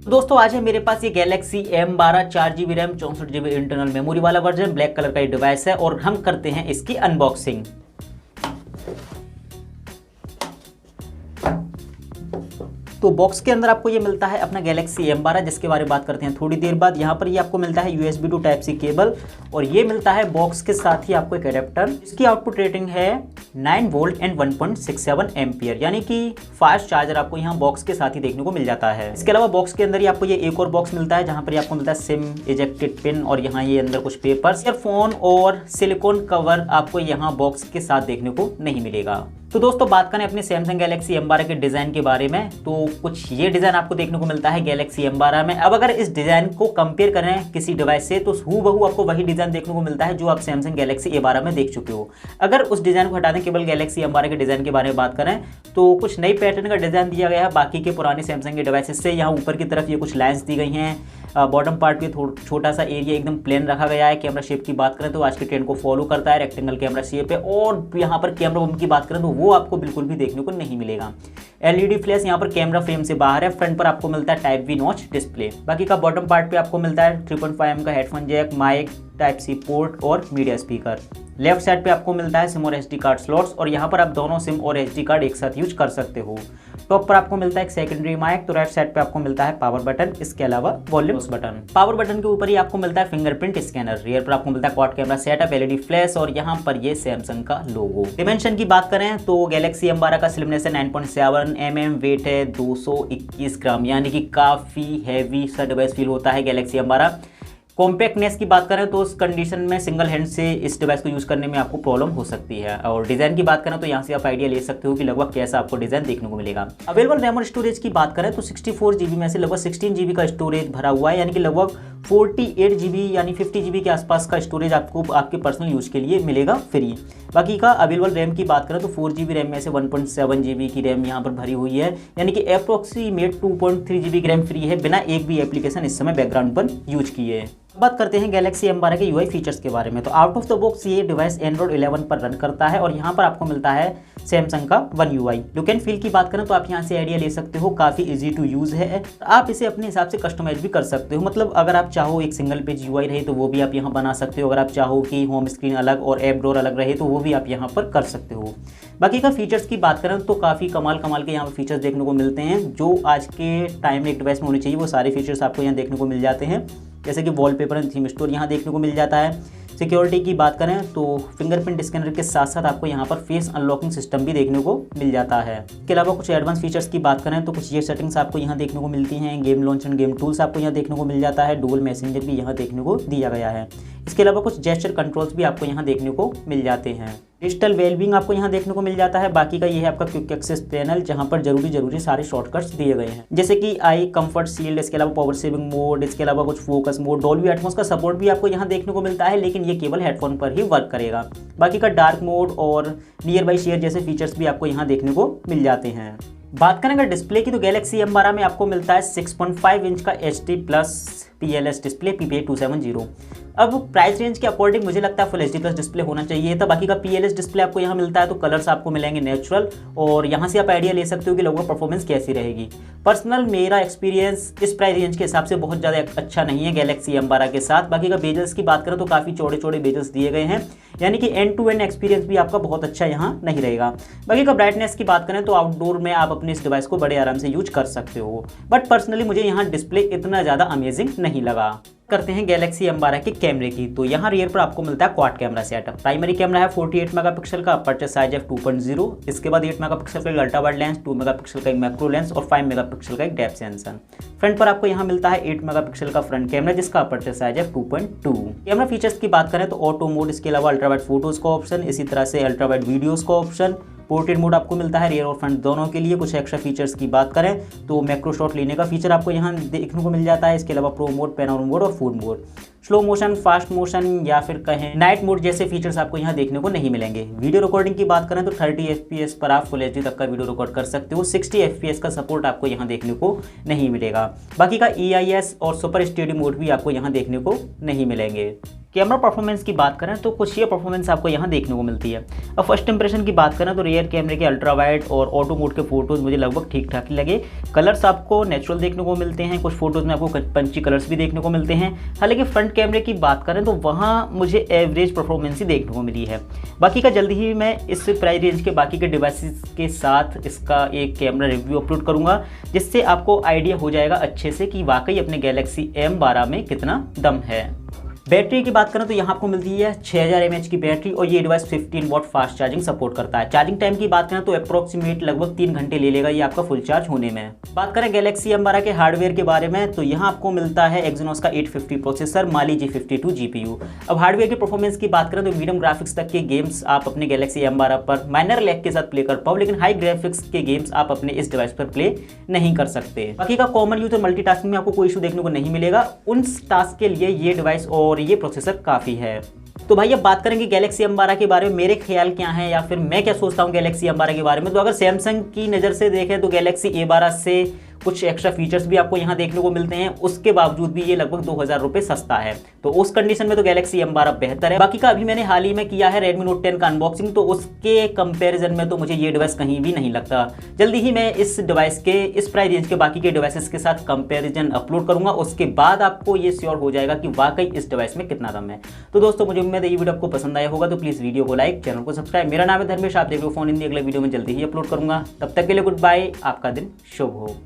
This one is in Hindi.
दोस्तों आज है मेरे पास ये Galaxy M12 4GB RAM 64GB internal memory वाला वर्जन, ब्लैक कलर का ये डिवाइस है और हम करते हैं इसकी अनबॉक्सिंग। तो बॉक्स के अंदर आपको ये मिलता है अपना Galaxy M12, जिसके बारे में बात करते हैं थोड़ी देर बाद। यहाँ पर ये आपको मिलता है USB to Type C cable और ये मिलता है बॉक्स के साथ ही आपको एक एडेप्टर। इसकी आउटपुट रेटिंग है 9 वोल्ट एंड 1.67 एम्पियर, यानी कि फास्ट चार्जर आपको यहाँ बॉक्स के साथ ही देखने को मिल जाता है। इसके अलावा बॉक्स के अंदर ही आपको ये एक और बॉक्स मिलता है जहाँ पर आपको मिलता है सिम इजेक्टेड पिन और यहाँ ये अंदर कुछ पेपर्स, ईयरफोन और सिलिकॉन कवर आपको यहाँ बॉक्स के साथ देखने को नहीं मिलेगा। तो दोस्तों बात करें अपने सैमसंग गैलेक्सी M12 के डिज़ाइन के बारे में, तो कुछ ये डिज़ाइन आपको देखने को मिलता है गैलेक्सी M12 में। अब अगर इस डिज़ाइन को कंपेयर करें किसी डिवाइस से तो हूबहू आपको वही डिज़ाइन देखने को मिलता है जो आप सैमसंग गैलेक्सी A12 में देख चुके हो। अगर उस डिज़ाइन को हटा दें, केवल गैलेक्सी M12 के डिज़ाइन के बारे में बात करें तो कुछ नई पैटर्न का डिज़ाइन दिया गया है बाकी के पुराने सैमसंग के डिवाइसेस से। यहाँ ऊपर की तरफ ये कुछ लाइन्स दी गई हैं, बॉटम पार्ट पे छोटा सा एरिया एकदम प्लेन रखा गया है। कैमरा शेप की बात करें तो आज के ट्रेंड को फॉलो करता है, रेक्टेंगल कैमरा शेप है। और यहाँ पर कैमरा बम की बात करें तो वो आपको बिल्कुल भी देखने को नहीं मिलेगा। LED फ्लैश यहाँ पर कैमरा फ्रेम से बाहर है। फ्रंट पर आपको मिलता है टाइप V नॉच डिस्प्ले। बाकी का बॉटम पार्ट पे आपको मिलता है 3.5mm का headphone jack, mic, type C port और मीडिया स्पीकर। लेफ्ट साइड पे आपको मिलता है सिम और SD कार्ड स्लॉट्स और यहाँ पर आप दोनों सिम और SD कार्ड एक साथ यूज कर सकते हो। टॉप पर आपको मिलता है एक सेकेंडरी माइक, तो राइट साइड पे आपको मिलता है पावर बटन, इसके अलावा वॉल्यूम बटन। पावर बटन के ऊपर ही आपको मिलता है फिंगरप्रिंट स्कैनर। रियर पर आपको मिलता है quad camera setup, LED flash और यहाँ पर ये सैमसंग का लोगो। डिमेंशन की बात करें तो गैलेक्सी M12 का स्लिमनेस है 9.7 mm, वेट है 221 ग्राम, यानी कि काफी हैवी सा डिवाइस फील होता है गैलेक्सी M12। कॉम्पैक्टनेस की बात करें तो उस कंडीशन में सिंगल हैंड से इस डिवाइस को यूज़ करने में आपको प्रॉब्लम हो सकती है। और डिज़ाइन की बात करें तो यहाँ से आप आइडिया ले सकते हो कि लगभग कैसा आपको डिज़ाइन देखने को मिलेगा। अवेलेबल रैम और स्टोरेज की बात करें तो 64GB में से लगभग 16GB का स्टोरेज भरा हुआ है, यानी कि लगभग 48GB यानी 50GB के आसपास का स्टोरेज आपको आपके पर्सनल यूज़ के लिए मिलेगा फ्री। बाकी का अवेलेबल रैम की बात करें तो 4GB रैम में से 1.7GB की रैम यहाँ पर भरी हुई है, यानी कि अप्रोक्सीमेट 2.3GB की रैम फ्री है बिना एक भी एप्लीकेशन इस समय बैकग्राउंड पर यूज किए। बात करते हैं गैलेक्सी M12 के UI फीचर्स के बारे में। तो आउट ऑफ द बॉक्स ये डिवाइस Android 11 पर रन करता है और यहाँ पर आपको मिलता है सैमसंग का One UI। Look and feel की बात करें तो आप यहाँ से आइडिया ले सकते हो, काफ़ी इजी टू यूज़ है। आप इसे अपने हिसाब से कस्टमाइज भी कर सकते हो, मतलब अगर आप चाहो एक सिंगल पेज UI रहे तो वो भी आप यहाँ बना सकते हो। अगर आप चाहो कि होम स्क्रीन अलग और ऐप ड्रॉअर अलग रहे तो वो भी आप यहाँ पर कर सकते हो। बाकी का फीचर्स की बात करें तो काफ़ी कमाल के यहाँ पर फीचर्स देखने को मिलते हैं जो आज के टाइम में एक डिवाइस में होने चाहिए। वो सारे फीचर्स आपको यहाँ देखने को मिल जाते हैं, जैसे कि वॉलपेपर एंड थीम स्टोर यहाँ देखने को मिल जाता है। सिक्योरिटी की बात करें तो फिंगरप्रिंट स्कैनर के साथ साथ आपको यहाँ पर फेस अनलॉकिंग सिस्टम भी देखने को मिल जाता है। इसके अलावा कुछ एडवांस फीचर्स की बात करें तो कुछ ये सेटिंग्स आपको यहाँ देखने को मिलती हैं। Game launch end game tools आपको यहाँ देखने को मिल जाता है। डुअल मैसेंजर भी यहाँ देखने को दिया गया है। इसके अलावा कुछ जेस्चर कंट्रोल्स भी आपको यहाँ देखने को मिल जाते हैं। डिजिटल वेलबींग आपको यहाँ देखने को मिल जाता है। बाकी का ये है आपका क्विक एक्सेस पैनल जहाँ पर जरूरी सारे शॉर्टकट्स दिए गए हैं, जैसे कि आई कंफर्ट शील्ड, इसके अलावा पावर सेविंग मोड, इसके अलावा कुछ फोकस मोड, डॉल्बी एटमॉस का सपोर्ट भी आपको यहाँ देखने को मिलता है, लेकिन ये केवल हेडफोन पर ही वर्क करेगा। बाकी का डार्क मोड और नियर बाई शेयर जैसे फीचर्स भी आपको यहाँ देखने को मिल जाते हैं। बात करें अगर डिस्प्ले की तो गैलेक्सी M12 में आपको मिलता है 6.5 इंच का HD+ PLS डिस्प्ले PPA270। अब प्राइस रेंज के अकॉर्डिंग मुझे लगता है फुल HD+ डिस्प्ले होना चाहिए था। बाकी का PLS डिस्प्ले आपको यहाँ मिलता है तो कलर्स आपको मिलेंगे नेचुरल और यहाँ से आप आइडिया ले सकते हो कि लगभग परफॉर्मेंस कैसी रहेगी। पर्सनल मेरा एक्सपीरियंस इस प्राइस रेंज के हिसाब से बहुत ज़्यादा अच्छा नहीं है गैलेक्सी M12 के साथ। बाकी का बेजल्स की बात करें तो काफ़ी चौड़े बेजल्स दिए गए हैं, यानी कि एंड टू एंड एक्सपीरियंस भी आपका बहुत अच्छा यहाँ नहीं रहेगा। बाकी का ब्राइटनेस की बात करें तो आउटडोर में आप अपने इस डिवाइस को बड़े आराम से यूज कर सकते हो, बट पर्सनली मुझे यहाँ डिस्प्ले इतना ज़्यादा अमेजिंग नहीं लगा। करते हैं गैलेक्सी M12 के कैमरे की, तो यहाँ रियर पर आपको मिलता है quad camera setup. Primary camera है 48 मेगापिक्सल का, अपर्चर साइज है 2.0। इसके बाद 8 मेगापिक्सल का एक अल्ट्रा वाइड लेंस, 2 मेगापिक्सल का एक मैक्रो लेंस और 5 मेगापिक्सल का एक डेप्थ सेंसर। फ्रंट पर आपको यहाँ मिलता है 8 मेगापिक्सल का फ्रंट कैमरा जिसका अपर्चर साइज है 2.2। कैमरा फीचर्स की बात करें तो ऑटो मोड, इसके अलावा अल्ट्रा वाइड फोटोज का ऑप्शन, इसी तरह से अल्ट्रा वाइड वीडियोज का ऑप्शन, पोर्ट्रेट मोड आपको मिलता है रियर और फ्रंट दोनों के लिए। कुछ एक्स्ट्रा फीचर्स की बात करें तो मैक्रो शॉट लेने का फीचर आपको यहाँ देखने को मिल जाता है। इसके अलावा प्रो मोड, पैनोरमा मोड और food mode, slow motion, fast motion या फिर कहें नाइट मोड जैसे फीचर्स आपको यहाँ देखने को नहीं मिलेंगे। वीडियो रिकॉर्डिंग की बात करें तो 30 FPS पर आप फुल HD तक का वीडियो रिकॉर्ड कर सकते हो। 60 FPS का सपोर्ट आपको यहाँ देखने को नहीं मिलेगा। बाकी का EIS और सुपर स्टेडी मोड भी आपको यहाँ देखने को नहीं मिलेंगे। कैमरा परफॉर्मेंस की बात करें तो कुछ ये परफॉर्मेंस आपको यहाँ देखने को मिलती है। अब फर्स्ट इंप्रेशन की बात करें तो रियर कैमरे के अल्ट्रा वाइड और ऑटो मोड के फोटोज़ मुझे लगभग ठीक ठाक ही लगे। कलर्स आपको नेचुरल देखने को मिलते हैं, कुछ फोटोज़ में आपको पंची कलर्स भी देखने को मिलते हैं। हालांकि फ्रंट कैमरे की बात करें तो वहाँ मुझे एवरेज परफॉर्मेंस ही देखने को मिली है। बाकी का जल्दी ही मैं इस प्राइस रेंज के बाकी के डिवाइसेस के साथ इसका एक कैमरा रिव्यू अपलोड करूँगा, जिससे आपको आइडिया हो जाएगा अच्छे से कि वाकई अपने गैलेक्सी M12 में कितना दम है। बैटरी की बात करें तो यहाँ आपको मिलती है 6000 mAh की बैटरी और ये device 15 watt fast charging support करता है। चार्जिंग टाइम की बात करें तो अप्रोक्सीमेट लगभग 3 घंटे ले लेगा ये आपका फुल चार्ज होने में। बात करें गैलेक्सी M12 के हार्डवेयर के बारे में तो यहाँ आपको मिलता है Exynos का 850 प्रोसेसर, माली G52 GPU। अब हार्डवेयर की परफॉर्मेंस की बात करें तो मीडियम ग्राफिक्स तक के गेम्स आप अपने गैलेक्सी M12 पर माइनर लैग के साथ प्ले कर पाओ, लेकिन हाई ग्राफिक्स के गेम्स आप अपने इस डिवाइस पर प्ले नहीं कर सकते। बाकी का कॉमन यूज और मल्टीटास्किंग में आपको कोई इशू देखने को नहीं मिलेगा। उन टास्क के लिए ये डिवाइस और ये प्रोसेसर काफ़ी है। तो भाई अब बात करेंगे गैलेक्सी M12 के बारे में मेरे ख्याल क्या हैं या फिर मैं क्या सोचता हूँ गैलेक्सी M12 के बारे में। तो अगर सैमसंग की नज़र से देखें तो गैलेक्सी A12 से कुछ एक्स्ट्रा फीचर्स भी आपको यहाँ देखने को मिलते हैं, उसके बावजूद भी ये लगभग 2000 रुपये सस्ता है। तो उस कंडीशन में तो गैलेक्सी M12 बेहतर है। बाकी का अभी मैंने हाल ही में किया है Redmi Note 10 का अनबॉक्सिंग, तो उसके कंपैरिजन में तो मुझे ये डिवाइस कहीं भी नहीं लगता। जल्दी ही मैं इस डिवाइस के इस प्राइस रेंज के बाकी के डिवाइसेस के साथ कंपेरिजन अपलोड करूंगा, उसके बाद आपको ये श्योर हो जाएगा कि वाकई इस डिवाइस में कितना दम है। तो दोस्तों मुझे उम्मीद है ये वीडियो आपको पसंद आया होगा, तो प्लीज़ वीडियो को लाइक, चैनल को सब्सक्राइब। मेरा नाम है धर्मेश, आप देख रहे हो फोन हिंदी। अगले वीडियो में जल्दी ही अपलोड करूंगा। तब तक के लिए गुड बाय, आपका दिन शुभ हो।